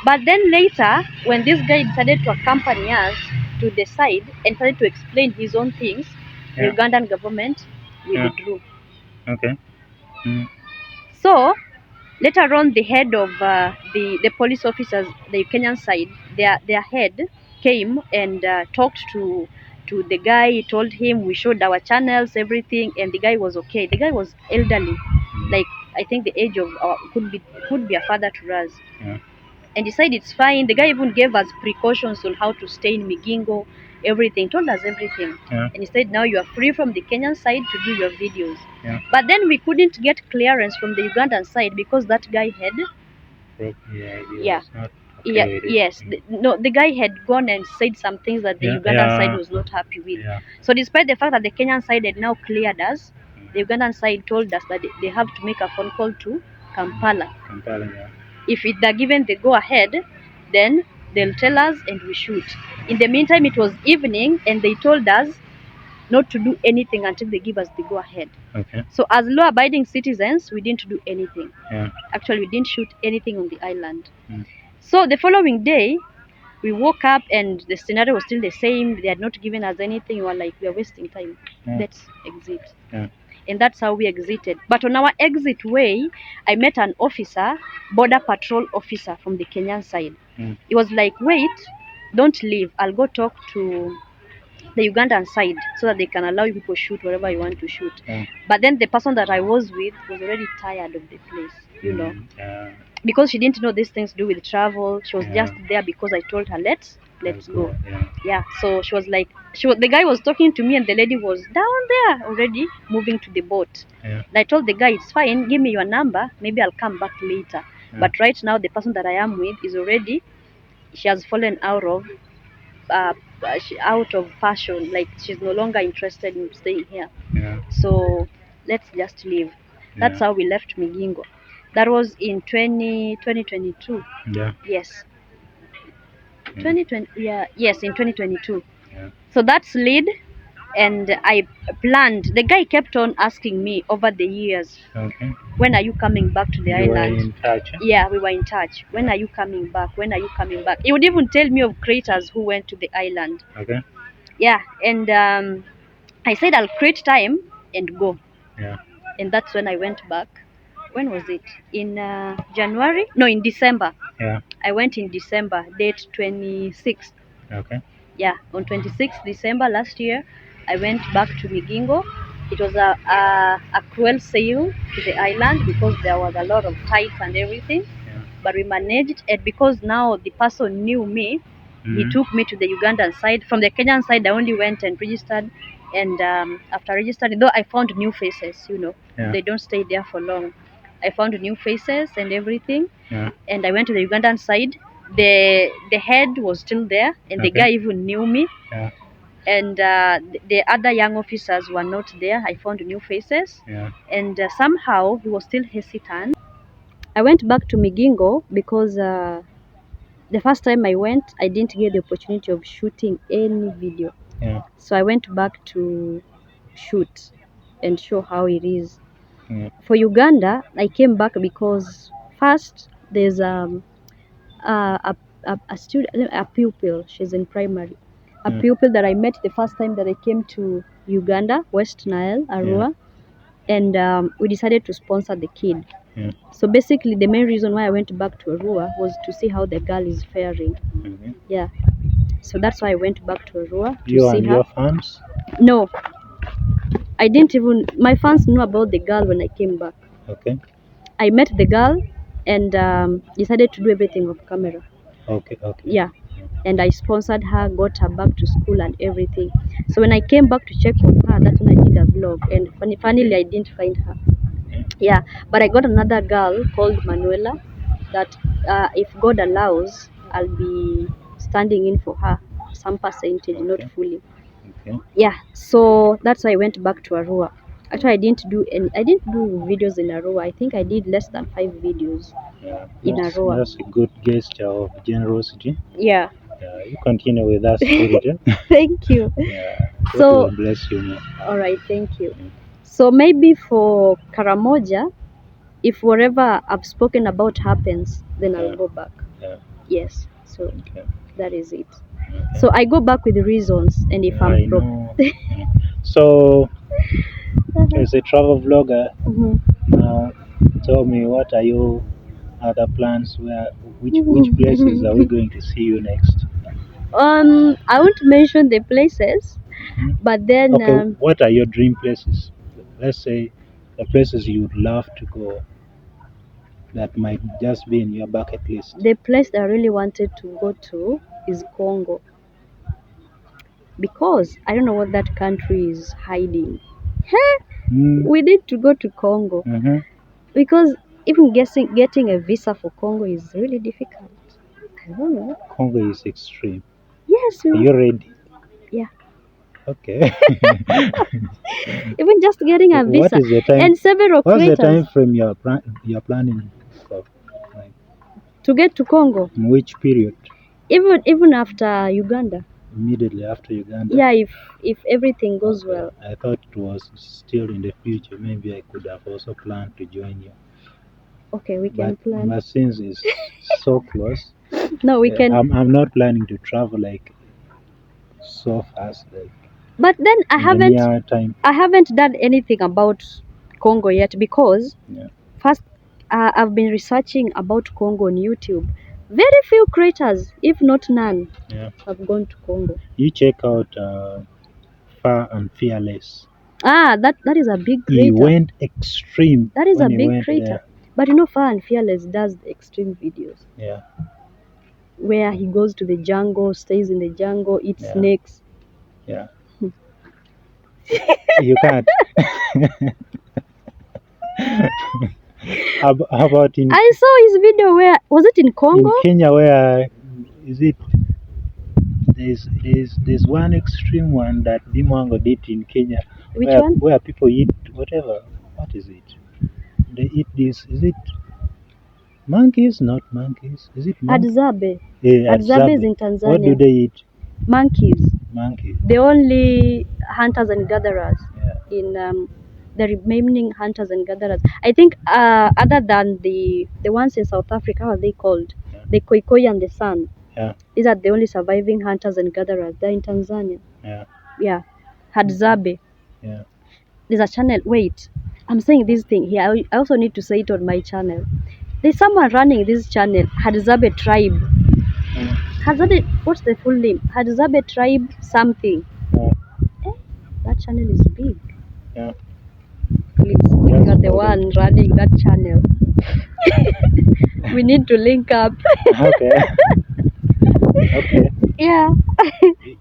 But then later, when this guy decided to accompany us, to the side and started to explain his own things, the Ugandan government withdrew. Okay. So later on, the head of the police officers, the Kenyan side, their head came and talked to the guy. He told him, we showed our channels, everything, and the guy was okay. The guy was elderly, like I think the age of could be a father to us. And he said it's fine. The guy even gave us precautions on how to stay in Migingo, everything, told us everything. And he said now you are free from the Kenyan side to do your videos. But then we couldn't get clearance from the Ugandan side because that guy had the guy had gone and said some things that the Ugandan side was not happy with. So despite the fact that the Kenyan side had now cleared us, the Ugandan side told us that they have to make a phone call to Kampala. If they're given the go ahead, then they'll tell us and we shoot. In the meantime, it was evening and they told us not to do anything until they give us the go ahead. So as law abiding citizens, we didn't do anything. Actually, we didn't shoot anything on the island. So the following day, we woke up and the scenario was still the same. They had not given us anything. We were like, we are wasting time. Let's exit. And that's how we exited. But on our exit way, I met an officer, border patrol officer from the Kenyan side. He was like, wait, don't leave. I'll go talk to the Ugandan side so that they can allow you people to shoot wherever you want to shoot. But then the person that I was with was already tired of the place, you know. Because she didn't know these things to do with travel. She was just there because I told her, let's go. So she was like, the guy was talking to me and the lady was down there already moving to the boat. And I told the guy, it's fine, give me your number, maybe I'll come back later. But right now the person that I am with is already, she has fallen out of fashion, like she's no longer interested in staying here. So let's just leave. That's how we left Migingo. That was in 2022. Yes. 2020. Yes, in 2022. So that's lead, and I planned. The guy kept on asking me over the years, when are you coming back to the island? Were in touch? Yeah, we were in touch. When are you coming back? When are you coming back? He would even tell me of creators who went to the island. Yeah, and I said I'll create time and go. And that's when I went back. When was it? In January? No, in December. I went in December, date 26th. Yeah, on 26th December last year, I went back to Migingo. It was a cruel sail to the island because there was a lot of tides and everything. But we managed, and because now the person knew me, he took me to the Ugandan side. From the Kenyan side, I only went and registered. And after registering, though I found new faces, you know, they don't stay there for long. I found new faces and everything. And I went to the Ugandan side. The head was still there, and the guy even knew me. And the other young officers were not there. I found new faces. And somehow he was still hesitant. I went back to Migingo because the first time I went, I didn't get the opportunity of shooting any video. So I went back to shoot and show how it is. For Uganda, I came back because first there's a student, a pupil. She's in primary. A pupil that I met the first time that I came to Uganda, West Nile, Arua, and we decided to sponsor the kid. So basically, the main reason why I went back to Arua was to see how the girl is faring. So that's why I went back to Arua to see her. Your fans? No, I didn't even. My fans knew about the girl when I came back. I met the girl and decided to do everything off camera. Yeah, and I sponsored her, got her back to school and everything. So when I came back to check on her, that's when I did a vlog. And funnily, I didn't find her. Yeah, but I got another girl called Manuela that if God allows, I'll be standing in for her, some percentage, not fully. Yeah, so that's why I went back to Arua. Actually, I didn't do videos in Arua. I think I did less than 5 videos in Arua. That's a good gesture of generosity. Yeah. You continue with that spirit. Thank you. So bless you, man. All right, thank you. So maybe for Karamoja, if whatever I've spoken about happens, then I'll go back. Yes. So that is it. So I go back with the reasons, and if I know. So, as a travel vlogger, now tell me, what are your other plans? Which places are we going to see you next? I won't mention the places, but then Okay, what are your dream places? Let's say the places you would love to go that might just be in your bucket list. The place that I really wanted to go to is Congo, because I don't know what that country is hiding. We need to go to Congo, because even getting a visa for Congo is really difficult. I don't know. Congo is extreme. Yes. Are you ready? Yeah. Okay. Even just getting a visa. What is the time? And several What's the creators time frame you're planning for? Like, to get to Congo. in which period? Even after Uganda. Immediately after Uganda? Yeah, if everything goes well. I thought it was still in the future. Maybe I could have also planned to join you. Okay, we can plan. But since it's so close, no, we can. I'm not planning to travel like so fast. Like, but then I haven't done anything about Congo yet, because first I've been researching about Congo on YouTube. Very few creators, if not none, have gone to Congo. You check out Far and Fearless. That is a big creator. He went extreme. That is when a big creator. There. But you know, Far and Fearless does the extreme videos. Yeah. Where he goes to the jungle, stays in the jungle, eats snakes. Yeah. You can't. How about in? I saw his video. Where was it? In Congo? In Kenya. Where is it? There's one extreme one that Dee Mwango did in Kenya. Which one? Where people eat whatever. What is it? They eat this. Is it monkeys? Not monkeys. Is it monkeys? Hadzabe. Yeah, Hadzabe is in Tanzania. What do they eat? Monkeys. Monkeys. The only hunters and gatherers in the remaining hunters and gatherers. I think other than the ones in South Africa, how are they called? The Khoikhoi and the San. These are the only surviving hunters and gatherers. They're in Tanzania. Yeah. Hadzabe. Yeah. There's a channel. Wait, I'm saying this thing here. I also need to say it on my channel. There's someone running this channel, Hadzabe Tribe. Hadzabe, what's the full name? Hadzabe Tribe something. That channel is big. Yeah. Please, you are the one running that channel. We need to link up. Okay. Okay. Yeah.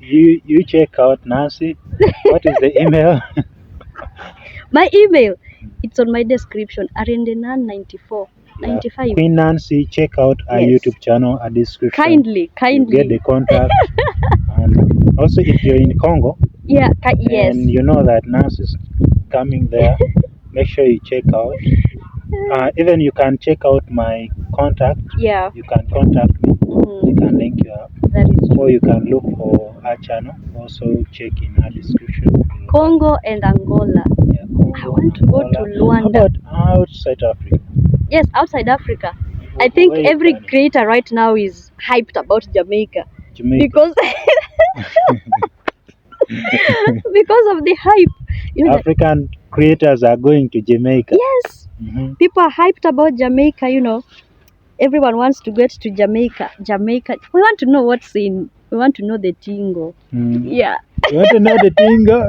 You check out Nancy. What is the email? My email, it's on my description. Arendenan94. 95. Queen Nancy, check out our YouTube channel, a description. Kindly. You get the contact. And also, if you're in Congo, and you know that Nancy's coming there, make sure you check out. Even you can check out my contact. Yeah. You can contact me. We can link you up. That is true. Or you can look for our channel. Also check in our description. Congo and Angola. Yeah, Congo, I want to go to Luanda. How about outside Africa? Yes, outside Africa. I think every creator right now is hyped about Jamaica. Because because of the hype. You know, African creators are going to Jamaica. Yes. People are hyped about Jamaica, you know. Everyone wants to get to Jamaica. We want to know what's in. We want to know the tingo. Yeah. You want to know the tingo?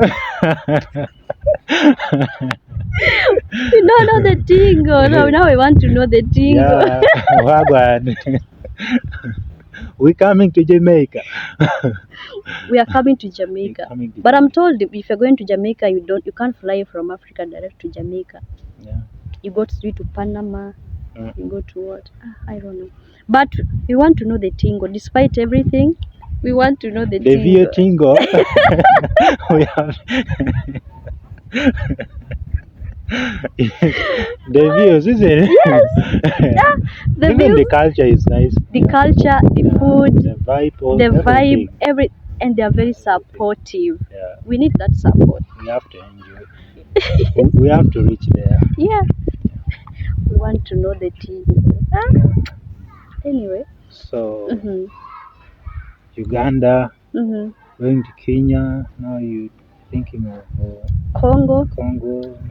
We don't know the tingo. No, now we want to know the tingo. Yeah. We're coming to Jamaica. We are coming to Jamaica. But I'm told if you're going to Jamaica, you can't fly from Africa direct to Jamaica. Yeah. You go straight to Panama. You go to what? I don't know. But we want to know the tingo. Despite everything, we want to know the tingo. Tingo. We have the views, isn't it? Yes. Even the culture is nice. The culture, the food, the vibe, and they are very supportive. Yeah. We need that support. We have to enjoy. We have to reach there. Yeah. We want to know the tea. Anyway. So, Uganda, going to Kenya. Now you're thinking of Congo,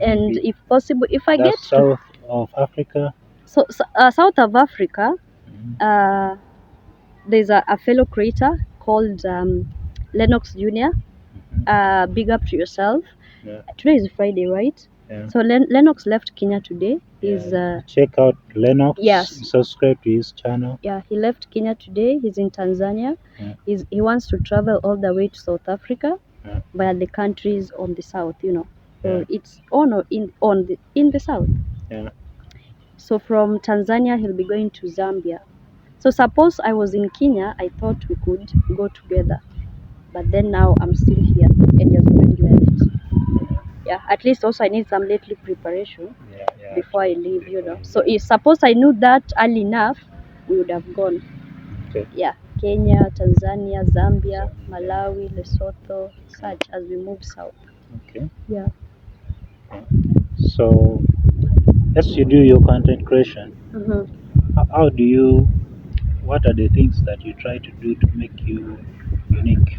and maybe if possible, if I get south of Africa. So south of Africa, there's a fellow creator called Lennox Jr. Big up to yourself. Yeah. Today is Friday, right? Yeah. So Lennox left Kenya today. He's check out Lennox. Yes. Subscribe to his channel. Yeah, he left Kenya today. He's in Tanzania. Yeah. He wants to travel all the way to South Africa, Yeah. via the countries on the south. Yeah. It's in the south. Yeah. So from Tanzania, he'll be going to Zambia. So suppose I was in Kenya, I thought we could go together. But then now I'm still here and he has already left. Yeah, at least also I need some little preparation before I leave, So if suppose I knew that early enough, we would have gone. Okay. Yeah, Kenya, Tanzania, Zambia, Malawi, Lesotho, such as we move south. Okay. Yeah. So as you do your content creation, how do you, what are the things that you try to do to make you unique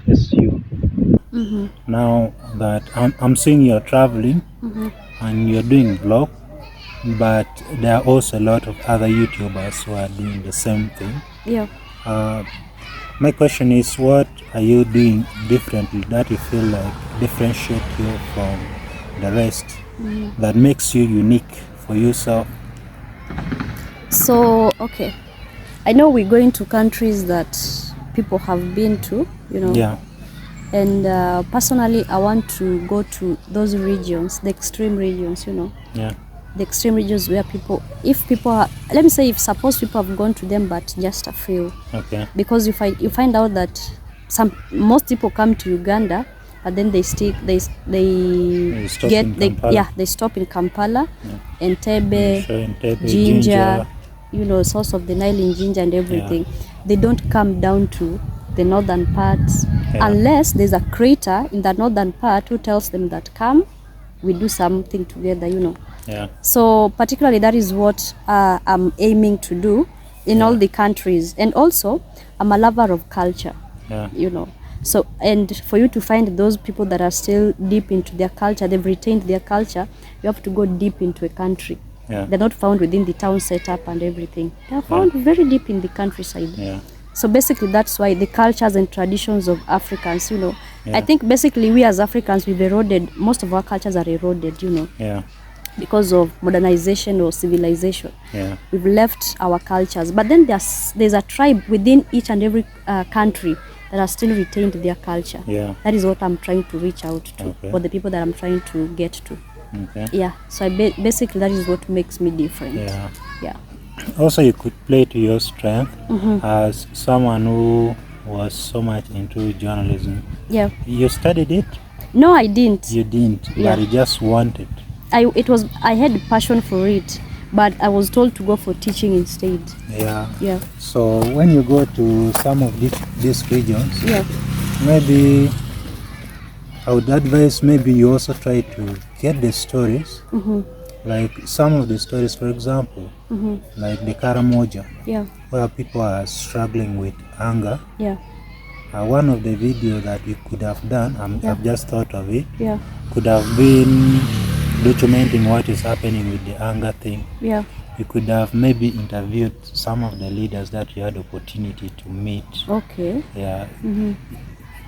as you? Now that I'm seeing you're traveling and you're doing vlog, but there are also a lot of other YouTubers who are doing the same thing. Yeah. My question is, what are you doing differently that you feel like differentiate you from the rest, that makes you unique for yourself? So, okay, I know we're going to countries that people have been to, Yeah. And personally, I want to go to those regions, the extreme regions, Yeah. The extreme regions where let me say, if suppose people have gone to them, but just a few. Okay. Because you find out that most people come to Uganda, but then they stop in Kampala, Entebbe, Ginger, source of the Nile in Ginger and everything. Yeah. They don't come down to the northern parts, unless there's a creator in the northern part who tells them that come, we do something together, Yeah. So particularly that is what I'm aiming to do in all the countries. And also I'm a lover of culture. Yeah. So, and for you to find those people that are still deep into their culture, they've retained their culture, you have to go deep into a country. Yeah. They're not found within the town setup and everything. They're found very deep in the countryside. Yeah. So basically that's why the cultures and traditions of Africans, Yeah. I think basically we as Africans, we've eroded, most of our cultures are eroded, Yeah. because of modernization or civilization. Yeah. We've left our cultures. But then there's a tribe within each and every country that has still retained their culture. Yeah. That is what I'm trying to reach out to, for the people that I'm trying to get to. Okay. Yeah, so basically that is what makes me different. Yeah. Yeah. Also, you could play to your strength as someone who was so much into journalism. Yeah. You studied it? No, I didn't. You didn't, but you just wanted. I had passion for it, but I was told to go for teaching instead. Yeah. Yeah. So when you go to some of these regions, maybe I would advise maybe you also try to get the stories. Like some of the stories, for example, like the Karamoja, where people are struggling with anger. Yeah. One of the videos that you could have done, I've just thought of it, Yeah. could have been documenting what is happening with the anger thing. Yeah. You could have maybe interviewed some of the leaders that you had opportunity to meet. Okay. Yeah.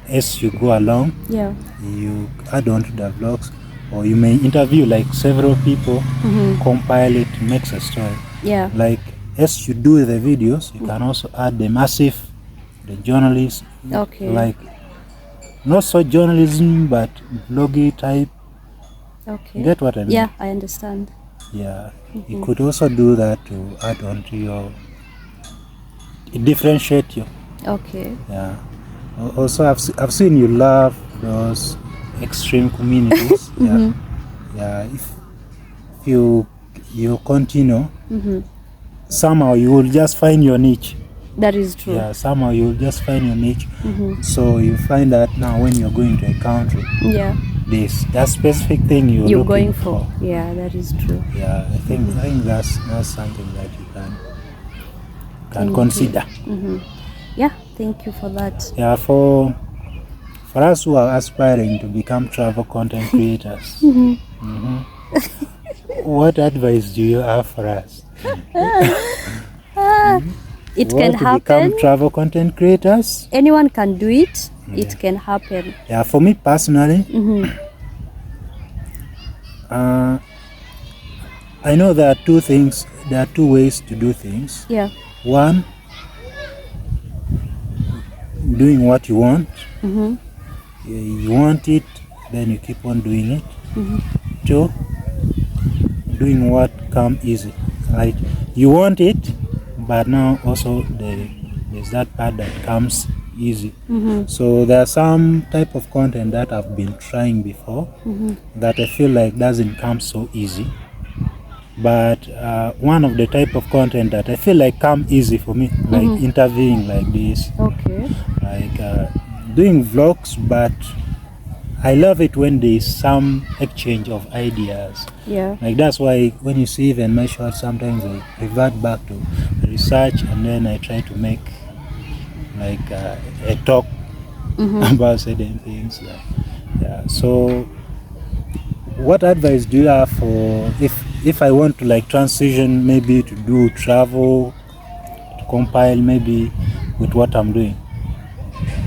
As you go along, you add on to the vlogs, or you may interview like several people, compile it, makes a story. Yeah. Like as you do the videos, you can also add the journalists, like not so journalism but vloggy type. Okay. Get what I mean? Yeah, I understand. Yeah. You could also do that to add on to differentiate you. Okay. Yeah. Also, I've seen you love those extreme communities. Yeah. If you continue, somehow you will just find your niche. That is true. Yeah, somehow you will just find your niche. So you find that now when you're going to a country, that specific thing you're going for. Yeah, that is true. Yeah, I think that's something that you can consider. Yeah, thank you for that. Yeah, for us who are aspiring to become travel content creators, what advice do you have for us? It can happen. To become travel content creators? Anyone can do it. Yeah. It can happen. Yeah, for me personally, I know there are two ways to do things. Yeah. One, doing what you want. You want it, then you keep on doing it. Two, doing what comes easy. Like you want it, but now also there's that part that comes easy. So there are some type of content that I've been trying before that I feel like doesn't come so easy. But one of the type of content that I feel like come easy for me, like interviewing like this, like doing vlogs, but I love it when there's some exchange of ideas. Yeah. Like that's why when you see even my shorts, sometimes I revert back to research and then I try to make like a talk about certain things. Yeah. So what advice do you have for if I want to like transition maybe to do travel, to compile maybe with what I'm doing?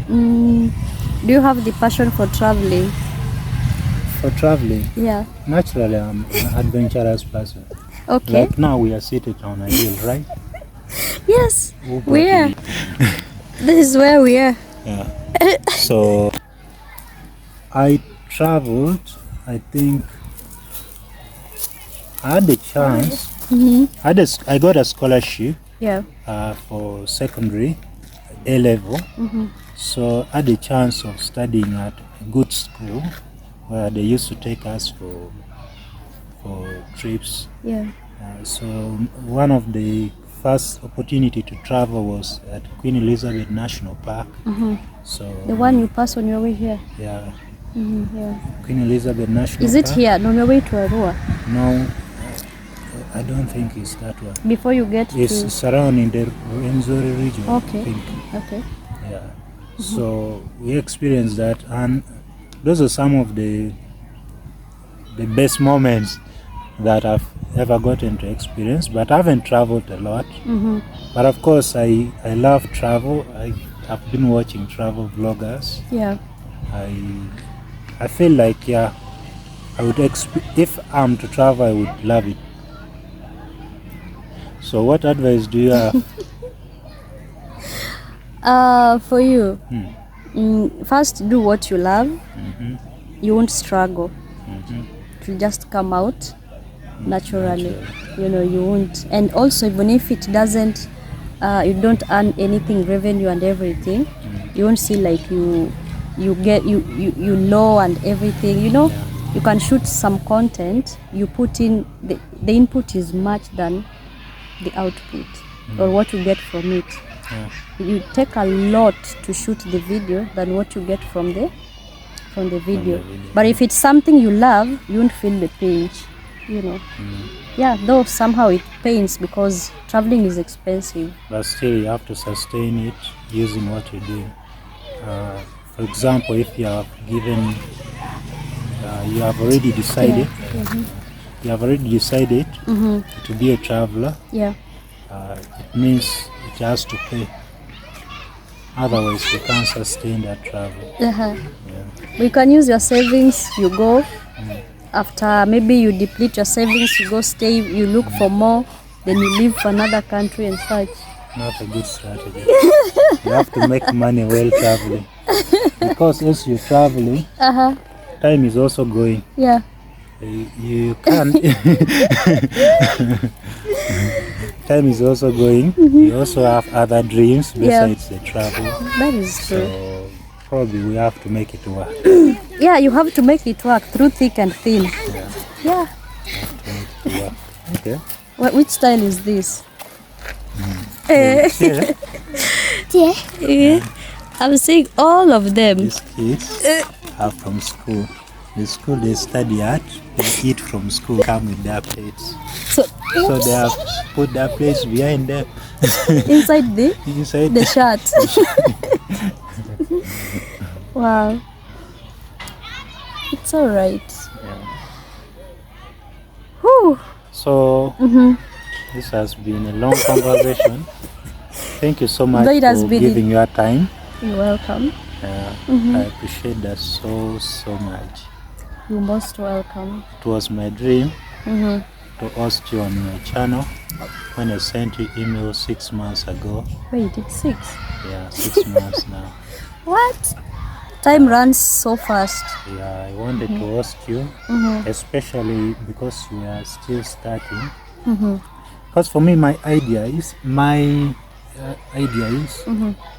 Do you have the passion for traveling? For traveling? Yeah. Naturally, I'm an adventurous person. Okay. Like now we are seated on a hill, right? Yes, we are. This is where we are. Yeah. So I traveled, I think I had the chance. I got a scholarship. Yeah. For secondary A level. So I had the chance of studying at a good school where they used to take us for trips. Yeah. So one of the first opportunity to travel was at Queen Elizabeth National Park. So the one you pass on your way here. Yeah. Yeah. Queen Elizabeth National Park. Is it here on your way to Arua? No, I don't think it's that one. Before you get it's to... surrounding the Rwenzori region. Okay. I think. Okay. Yeah. So we experienced that, and those are some of the best moments that I've ever gotten to experience. But I haven't traveled a lot. But of course, I love travel. I've been watching travel vloggers. Yeah. I feel like I would if I'm to travel, I would love it. So what advice do you have? For you, first do what you love. You won't struggle. To just come out naturally. You know, you won't. And also, even if it doesn't, you don't earn anything, revenue and everything, you won't see like you get you know and everything. You know, you can shoot some content. You put in the input is much than the output or what you get from it. You take a lot to shoot the video than what you get from the video. But if it's something you love, you won't feel the pinch, you know. Yeah, though somehow it pains because traveling is expensive. But still, you have to sustain it using what you're doing. For example, if you have given, you have already decided. You have already decided to be a traveler. Yeah. It means it has to pay. Otherwise, you can't sustain that travel. You can use your savings. You go. After maybe you deplete your savings, you go stay. You look for more. Then you leave for another country and such. Not a good strategy. You have to make money while traveling. Because as you're traveling, time is also going. Yeah. You can't. Time is also going. You also have other dreams besides the travel. That is true. So probably we have to make it work. Yeah, you have to make it work through thick and thin. Yeah. Okay. Which style is this? I'm seeing all of them. These kids are from school. The school they study at, they eat from school, come with their plates. So they have put their plates behind them. inside the shirt. Wow. It's all right. Yeah. Whew. So this has been a long conversation. Thank you so much for giving your time. You're welcome. I appreciate that so much. You're most welcome. It was my dream to host you on my channel when I sent you email 6 months ago. Wait, it's 6? Yeah, 6 months now. What? Time runs so fast. Yeah, I wanted to host you, especially because we are still starting. Because for me, my idea is when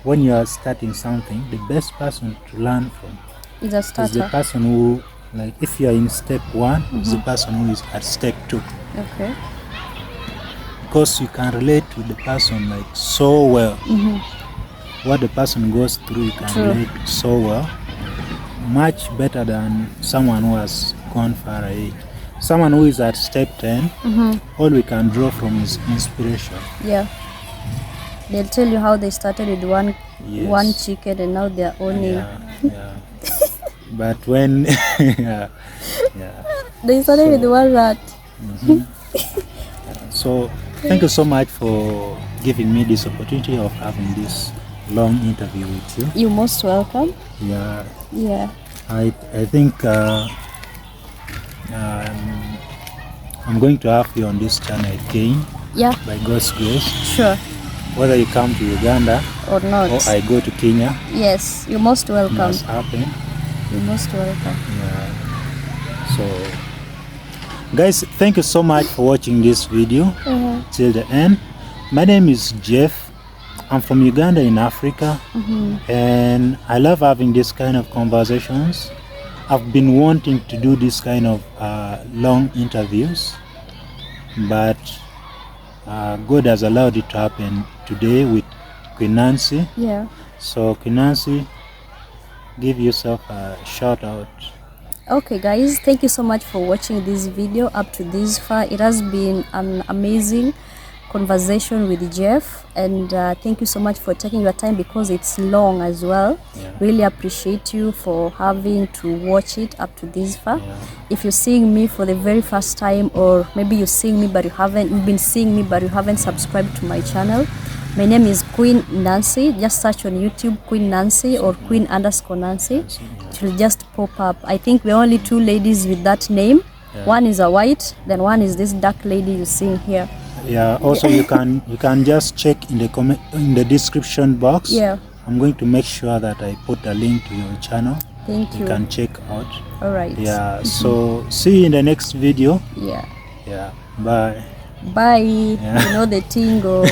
you are starting something, the best person to learn from is a starter. Is the person who, like, if you are in step 1, is the person who is at step 2. Okay. Because you can relate to the person like so well. What the person goes through, you can relate so well, much better than someone who has gone far ahead. Someone who is at step 10, all we can draw from is inspiration. Yeah. They'll tell you how they started with one chicken and now they're owning. Yeah. But when they started with one rat. So thank you so much for giving me this opportunity of having this long interview with you. You're most welcome. Yeah. I think I'm going to have you on this channel again. Yeah. By God's grace. Sure. Whether you come to Uganda or not, or I go to Kenya. Yes, you're most welcome. It must happen. You're most welcome. Yeah. So, guys, thank you so much for watching this video till the end. My name is Jeff. I'm from Uganda in Africa, and I love having this kind of conversations. I've been wanting to do this kind of long interviews, but God has allowed it to happen today with Queen Nancy. Yeah. So Queen Nancy, give yourself a shout out. Okay guys, thank you so much for watching this video up to this far. It has been an amazing conversation with Jeff, and thank you so much for taking your time because it's long as well. Really appreciate you for having to watch it up to this far. If you're seeing me for the very first time, or maybe you've been seeing me but you haven't subscribed to my channel, my name is Queen Nancy. Just search on YouTube Queen Nancy or Queen_Nancy. It will just pop up. I think we're only 2 ladies with that name. One is a white, then one is this dark lady you're seeing here. Yeah, also you can just check in the description box. Yeah. I'm going to make sure that I put a link to your channel. Thank you. You can check out. All right. Yeah. So see you in the next video. Yeah. Yeah. Bye. Bye. Yeah. You know the tingo.